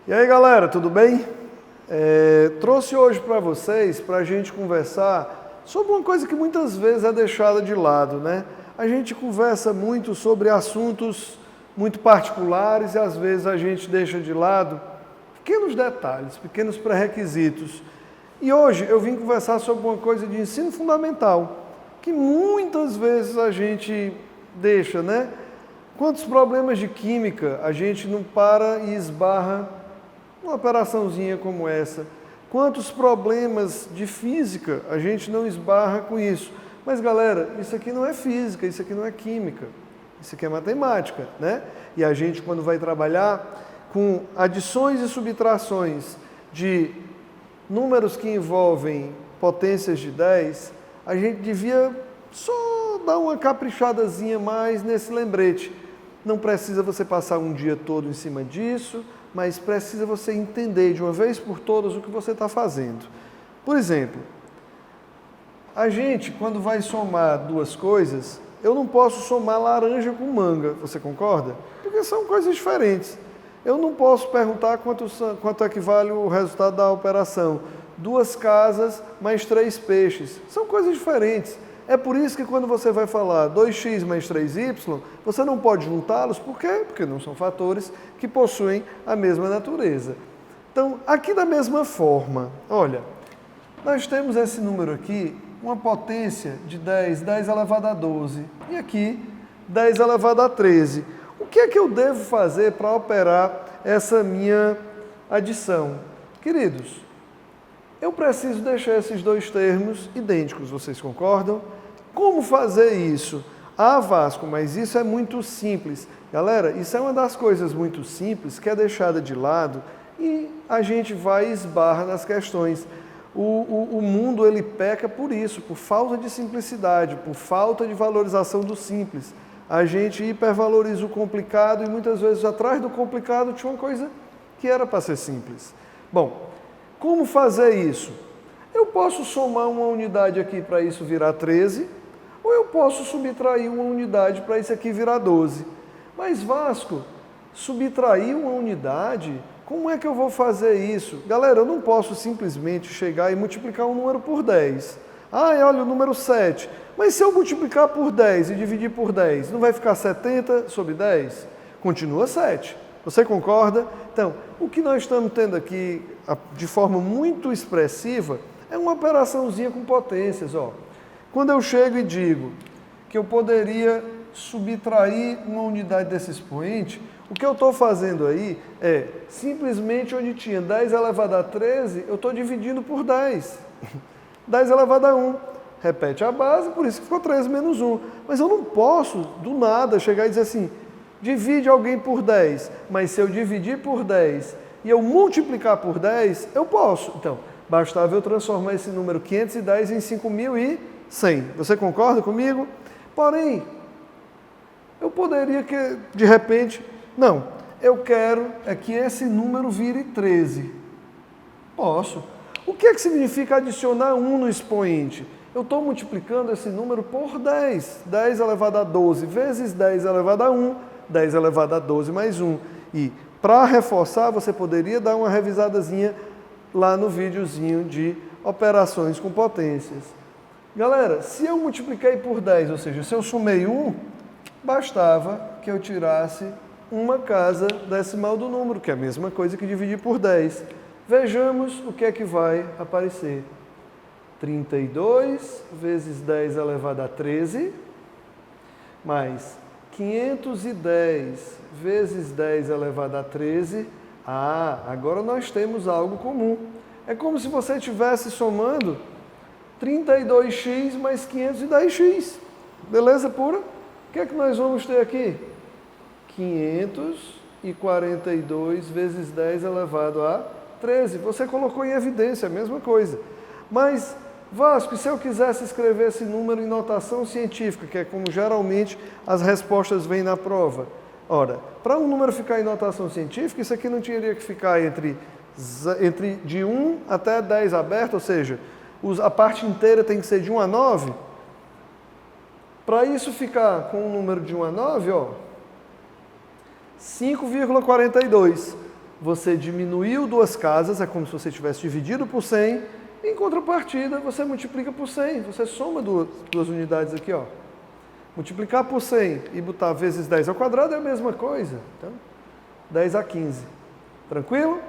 E aí galera, tudo bem? Trouxe hoje para vocês, para a gente conversar sobre uma coisa que muitas vezes é deixada de lado, né? A gente conversa muito sobre assuntos muito particulares e às vezes a gente deixa de lado pequenos detalhes, pequenos pré-requisitos. E hoje eu vim conversar sobre uma coisa de ensino fundamental, que muitas vezes a gente deixa, né? Quantos problemas de química a gente não para e esbarra numa operaçãozinha como essa? Quantos problemas de física a gente não esbarra com isso? Mas galera, isso aqui não é física, isso aqui não é química, isso aqui é matemática, né? E a gente quando vai trabalhar com adições e subtrações de números que envolvem potências de 10, a gente devia só dar uma caprichadazinha mais nesse lembrete. Não precisa você passar um dia todo em cima disso, mas precisa você entender de uma vez por todas o que você está fazendo. Por exemplo, a gente, quando vai somar duas coisas, eu não posso somar laranja com manga, você concorda? Porque são coisas diferentes. Eu não posso perguntar quanto equivale o resultado da operação. 2 casas mais 3 peixes. São coisas diferentes. É por isso que quando você vai falar 2x mais 3y, você não pode juntá-los. Por quê? Porque não são fatores que possuem a mesma natureza. Então, aqui da mesma forma, olha, nós temos esse número aqui, uma potência de 10 elevado a 12. E aqui, 10 elevado a 13. O que é que eu devo fazer para operar essa minha adição? Queridos, eu preciso deixar esses dois termos idênticos, vocês concordam? Como fazer isso? Ah, Vasco, mas isso é muito simples. Galera, isso é uma das coisas muito simples que é deixada de lado e a gente vai e esbarra nas questões. O mundo ele peca por isso, por falta de simplicidade, por falta de valorização do simples. A gente hipervaloriza o complicado e muitas vezes atrás do complicado tinha uma coisa que era para ser simples. Bom, como fazer isso? Eu posso somar uma unidade aqui para isso virar 13, ou eu posso subtrair uma unidade para isso aqui virar 12. Mas Vasco, subtrair uma unidade, como é que eu vou fazer isso? Galera, eu não posso simplesmente chegar e multiplicar um número por 10. Ah, olha o número 7. Mas se eu multiplicar por 10 e dividir por 10, não vai ficar 70 sobre 10? Continua 7. Você concorda? Então, o que nós estamos tendo aqui, de forma muito expressiva, é uma operaçãozinha com potências. Ó. Quando eu chego e digo que eu poderia subtrair uma unidade desse expoente, o que eu estou fazendo aí é, simplesmente onde tinha 10 elevado a 13, eu estou dividindo por 10. 10 elevado a 1. Repete a base, por isso que ficou 13 menos 1. Mas eu não posso, do nada, chegar e dizer assim, divide alguém por 10, mas se eu dividir por 10 e eu multiplicar por 10, eu posso. Então, bastava eu transformar esse número 510 em 5.100. Você concorda comigo? Porém, eu poderia que, de repente, não, eu quero é que esse número vire 13. Posso. O que é que significa adicionar 1 no expoente? Eu estou multiplicando esse número por 10. 10 elevado a 12 vezes 10 elevado a 1, 10 elevado a 12 mais 1. E para reforçar, você poderia dar uma revisadazinha lá no videozinho de operações com potências. Galera, se eu multipliquei por 10, ou seja, se eu somei 1, bastava que eu tirasse uma casa decimal do número, que é a mesma coisa que dividir por 10. Vejamos o que é que vai aparecer. 32 vezes 10 elevado a 13, mais 510 vezes 10 elevado a 13. Ah, agora nós temos algo comum. É como se você estivesse somando 32x mais 510x. Beleza pura? O que é que nós vamos ter aqui? 542 vezes 10 elevado a 13. Você colocou em evidência a mesma coisa. Mas, Vasco, se eu quisesse escrever esse número em notação científica, que é como geralmente as respostas vêm na prova. Ora, para um número ficar em notação científica, isso aqui não teria que ficar entre de 1 até 10 aberto, ou seja, a parte inteira tem que ser de 1 a 9. Para isso ficar com um número de 1 a 9, ó, 5,42. você diminuiu duas casas, é como se você tivesse dividido por 100, em contrapartida, você multiplica por 100, você soma duas unidades aqui, ó. Multiplicar por 100 e botar vezes 10 ao quadrado é a mesma coisa. Então, 10 a 15. Tranquilo?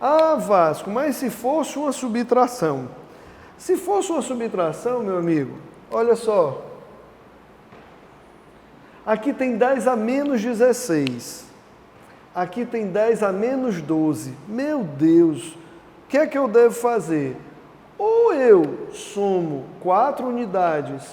Ah, Vasco, mas se fosse uma subtração? Se fosse uma subtração, meu amigo, olha só. Aqui tem 10 a menos 16. Aqui tem 10 a menos 12. Meu Deus, o que é que eu devo fazer? Ou eu somo 4 unidades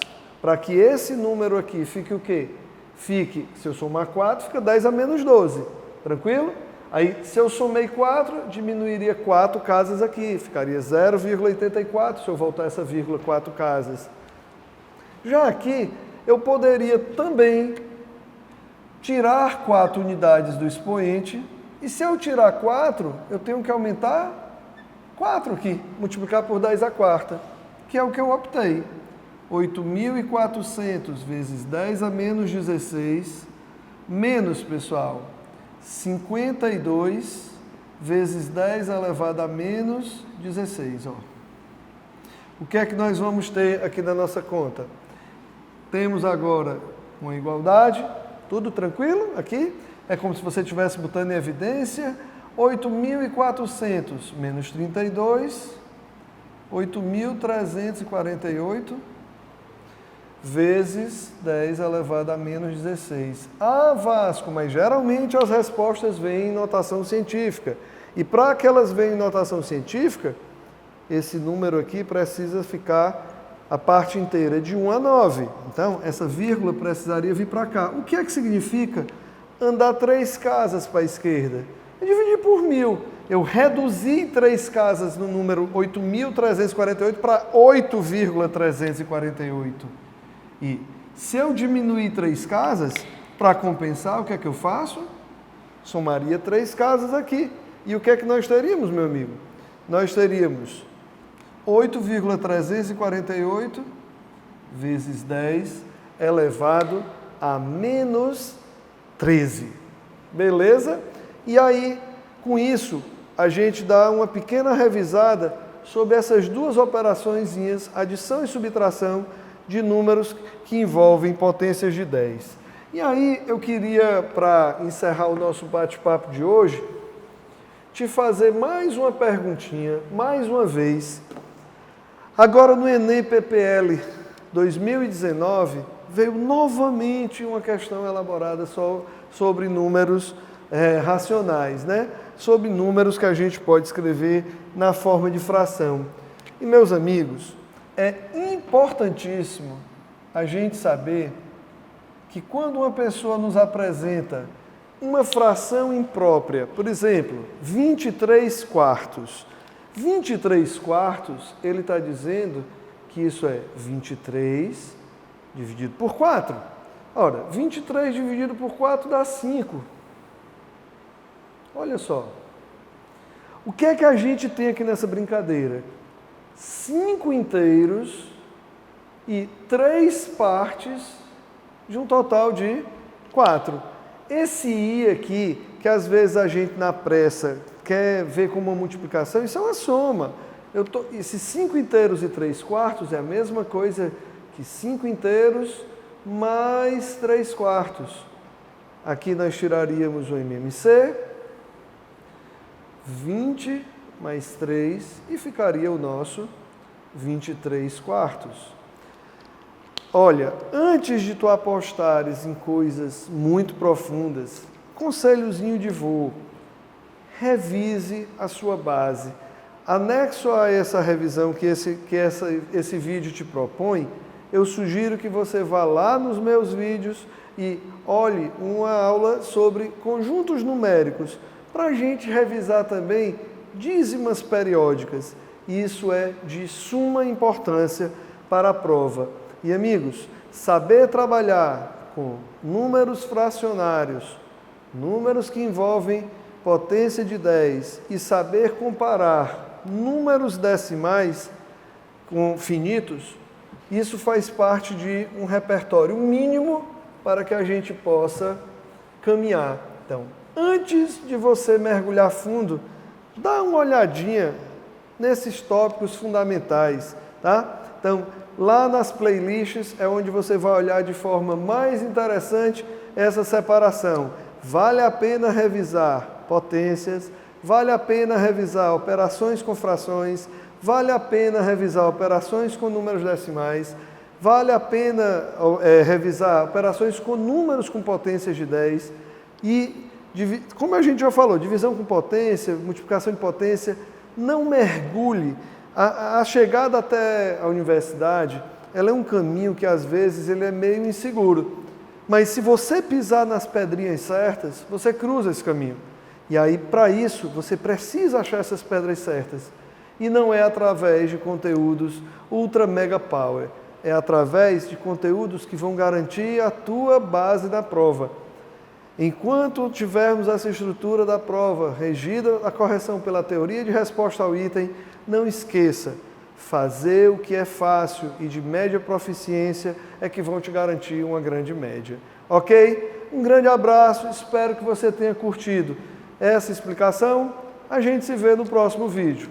para que esse número aqui fique o quê? Fique, se eu somar 4, fica 10 a menos 12. Tranquilo? Aí, se eu somei 4, diminuiria 4 casas aqui, ficaria 0,84 se eu voltar essa vírgula 4 casas. Já aqui, eu poderia também tirar 4 unidades do expoente, e se eu tirar 4, eu tenho que aumentar 4 aqui, multiplicar por 10 a quarta, que é o que eu optei. 8.400 vezes 10 a menos 16, menos, pessoal, 52 vezes 10 elevado a menos 16. Ó. O que é que nós vamos ter aqui na nossa conta? Temos agora uma igualdade, tudo tranquilo aqui? É como se você estivesse botando em evidência. 8.400 menos 32, 8.348 vezes 10 elevado a menos 16. Ah, Vasco, mas geralmente as respostas vêm em notação científica. E para que elas venham em notação científica, esse número aqui precisa ficar a parte inteira de 1 a 9. Então, essa vírgula precisaria vir para cá. O que é que significa andar 3 casas para a esquerda? Eu dividi por 1.000. Eu reduzi 3 casas no número 8.348 para 8,348. E se eu diminuir 3 casas, para compensar, o que é que eu faço? Somaria 3 casas aqui. E o que é que nós teríamos, meu amigo? Nós teríamos 8,348 vezes 10 elevado a menos 13. Beleza? E aí, com isso, a gente dá uma pequena revisada sobre essas duas operaçõezinhas, adição e subtração, de números que envolvem potências de 10. E aí eu queria, para encerrar o nosso bate-papo de hoje, te fazer mais uma perguntinha, mais uma vez. Agora no Enem PPL 2019, veio novamente uma questão elaborada sobre números racionais, né? Sobre números que a gente pode escrever na forma de fração. E meus amigos, é importantíssimo a gente saber que quando uma pessoa nos apresenta uma fração imprópria, por exemplo, 23 quartos. 23 quartos, ele está dizendo que isso é 23 dividido por 4. Ora, 23 dividido por 4 dá 5. Olha só. O que é que a gente tem aqui nessa brincadeira? 5 inteiros e 3 partes de um total de 4. Esse i aqui, que às vezes a gente na pressa quer ver como uma multiplicação, isso é uma soma. Esses 5 inteiros e 3 quartos é a mesma coisa que 5 inteiros mais 3 quartos. Aqui nós tiraríamos o MMC, 20 mais 3, e ficaria o nosso 23 quartos. Olha, antes de tu apostares em coisas muito profundas, conselhozinho de vô, revise a sua base. Anexo a essa revisão que esse vídeo te propõe, eu sugiro que você vá lá nos meus vídeos e olhe uma aula sobre conjuntos numéricos, para a gente revisar também dízimas periódicas. Isso é de suma importância para a prova. E amigos, saber trabalhar com números fracionários, números que envolvem potência de 10 e saber comparar números decimais com finitos, isso faz parte de um repertório mínimo para que a gente possa caminhar. Então, antes de você mergulhar fundo, dá uma olhadinha nesses tópicos fundamentais, tá? Então, lá nas playlists é onde você vai olhar de forma mais interessante essa separação. Vale a pena revisar potências, vale a pena revisar operações com frações, vale a pena revisar operações com números decimais, vale a pena revisar operações com números com potências de 10 e, como a gente já falou, divisão com potência, multiplicação de potência. Não mergulhe. A chegada até a universidade, ela é um caminho que às vezes ele é meio inseguro. Mas se você pisar nas pedrinhas certas, você cruza esse caminho. E aí, para isso, você precisa achar essas pedras certas. E não é através de conteúdos ultra mega power. É através de conteúdos que vão garantir a tua base da prova. Enquanto tivermos essa estrutura da prova regida a correção pela teoria de resposta ao item, não esqueça, fazer o que é fácil e de média proficiência é que vão te garantir uma grande média. Ok? Um grande abraço, espero que você tenha curtido essa explicação. A gente se vê no próximo vídeo.